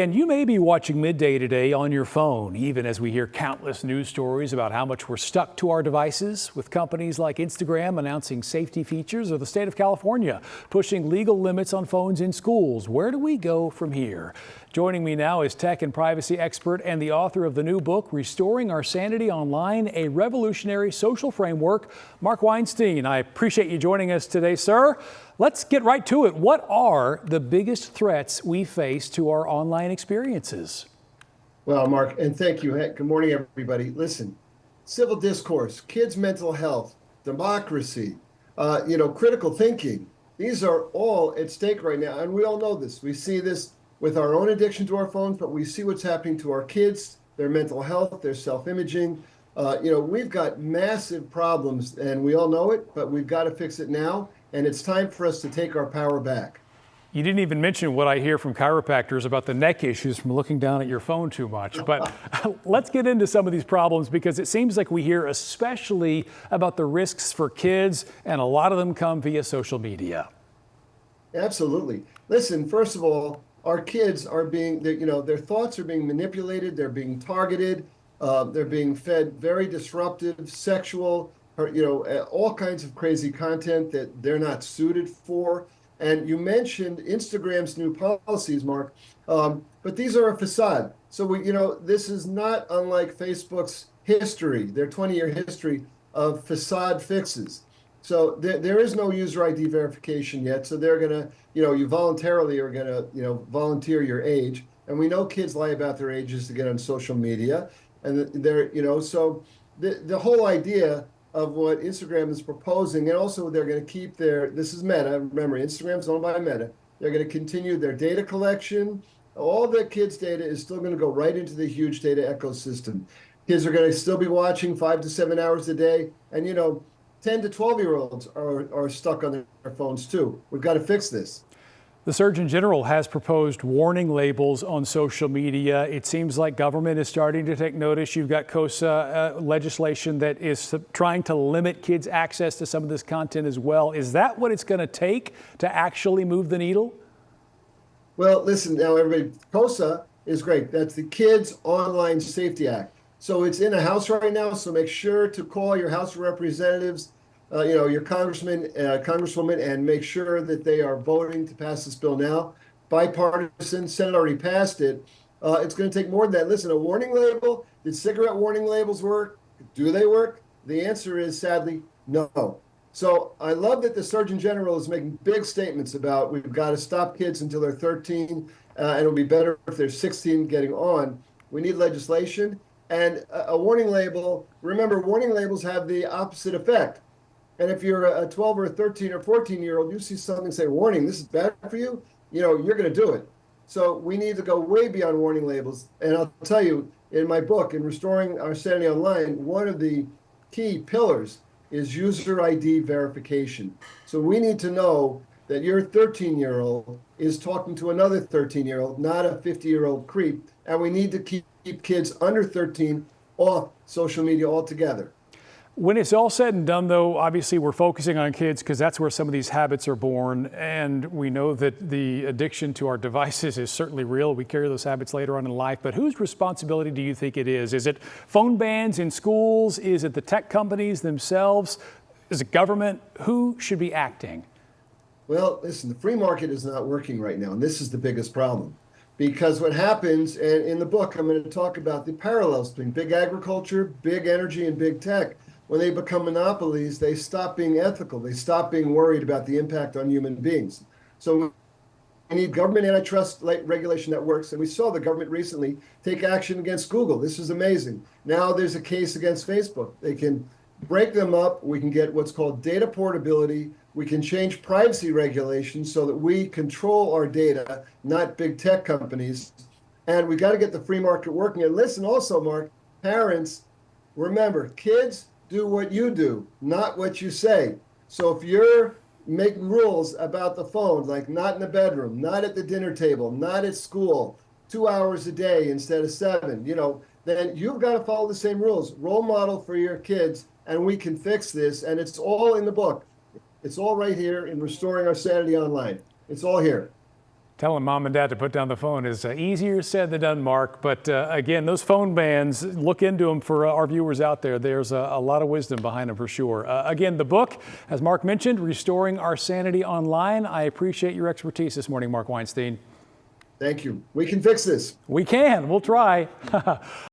And you may be watching Midday today on your phone, even as we hear countless news stories about how much we're stuck to our devices, with companies like Instagram announcing safety features or the state of California pushing legal limits on phones in schools. Where do we go from here? Joining me now is tech and privacy expert and the author of the new book, Restoring Our Sanity Online, a Revolutionary Social Framework, Mark Weinstein. I appreciate you joining us today, sir. Let's get right to it. What are the biggest threats we face to our online experiences? Well, Mark, and thank you. Hey, good morning, everybody. Listen, civil discourse, kids' mental health, democracy, critical thinking. These are all at stake right now, and we all know this. We see this with our own addiction to our phones, but we see what's happening to our kids, their mental health, their self-imaging. We've got massive problems, and we all know it, but we've got to fix it now. And it's time for us to take our power back. You didn't even mention what I hear from chiropractors about the neck issues from looking down at your phone too much. But let's get into some of these problems, because it seems like we hear especially about the risks for kids, and a lot of them come via social media. Absolutely. Listen, first of all, our kids are being, their thoughts are being manipulated. They're being targeted. They're being fed very disruptive, sexual, all kinds of crazy content that they're not suited for. And you mentioned Instagram's new policies, Mark, but these are a facade. So this is not unlike Facebook's history, their 20-year history of facade fixes. So there is no user ID verification yet. So they're gonna, you voluntarily are gonna, volunteer your age. And we know kids lie about their ages to get on social media. And they're, so the whole idea of what Instagram is proposing, and also they're going to keep this is Meta, remember Instagram's owned by Meta, they're going to continue their data collection. All the kids' data is still going to go right into the huge data ecosystem. Kids are going to still be watching 5 to 7 hours a day, and 10 to 12-year-olds are stuck on their phones too. We've got to fix this. The Surgeon General has proposed warning labels on social media. It seems like government is starting to take notice. You've got KOSA legislation that is trying to limit kids' access to some of this content as well. Is that what it's going to take to actually move the needle? Well, listen, now everybody, KOSA is great. That's the Kids Online Safety Act. So it's in the House right now, so make sure to call your House of Representatives, your congressman, congresswoman, and make sure that they are voting to pass this bill now. Bipartisan, Senate already passed it. It's going to take more than that. Listen, a warning label, did cigarette warning labels work? Do they work? The answer is, sadly, no. So I love that the Surgeon General is making big statements about we've got to stop kids until they're 13, and it'll be better if they're 16 getting on. We need legislation. And a warning label, remember, warning labels have the opposite effect. And if you're a 12 or a 13 or 14-year-old, you see something say, warning, this is bad for you, you're going to do it. So we need to go way beyond warning labels. And I'll tell you, in my book, in Restoring Our Sanity Online, one of the key pillars is user ID verification. So we need to know that your 13-year-old is talking to another 13-year-old, not a 50-year-old creep. And we need to keep kids under 13 off social media altogether. When it's all said and done, though, obviously we're focusing on kids because that's where some of these habits are born. And we know that the addiction to our devices is certainly real. We carry those habits later on in life. But whose responsibility do you think it is? Is it phone bans in schools? Is it the tech companies themselves? Is it government? Who should be acting? Well, listen, the free market is not working right now. And this is the biggest problem. Because what happens, and in the book, I'm going to talk about the parallels between big agriculture, big energy, and big tech. When they become monopolies, they stop being ethical. They stop being worried about the impact on human beings. So we need government antitrust regulation that works. And we saw the government recently take action against Google. This is amazing. Now there's a case against Facebook. They can break them up. We can get what's called data portability. We can change privacy regulations so that we control our data, not big tech companies. And we got to get the free market working. And listen also, Mark, parents, remember, kids do what you do, not what you say. So if you're making rules about the phone, like not in the bedroom, not at the dinner table, not at school, 2 hours a day instead of 7, then you've got to follow the same rules. Role model for your kids, and we can fix this. And it's all in the book. It's all right here in Restoring Our Sanity Online. It's all here. Telling mom and dad to put down the phone is easier said than done, Mark. But again, those phone bans, look into them for our viewers out there. There's a lot of wisdom behind them for sure. Again, the book, as Mark mentioned, Restoring Our Sanity Online. I appreciate your expertise this morning, Mark Weinstein. Thank you. We can fix this. We can. We'll try.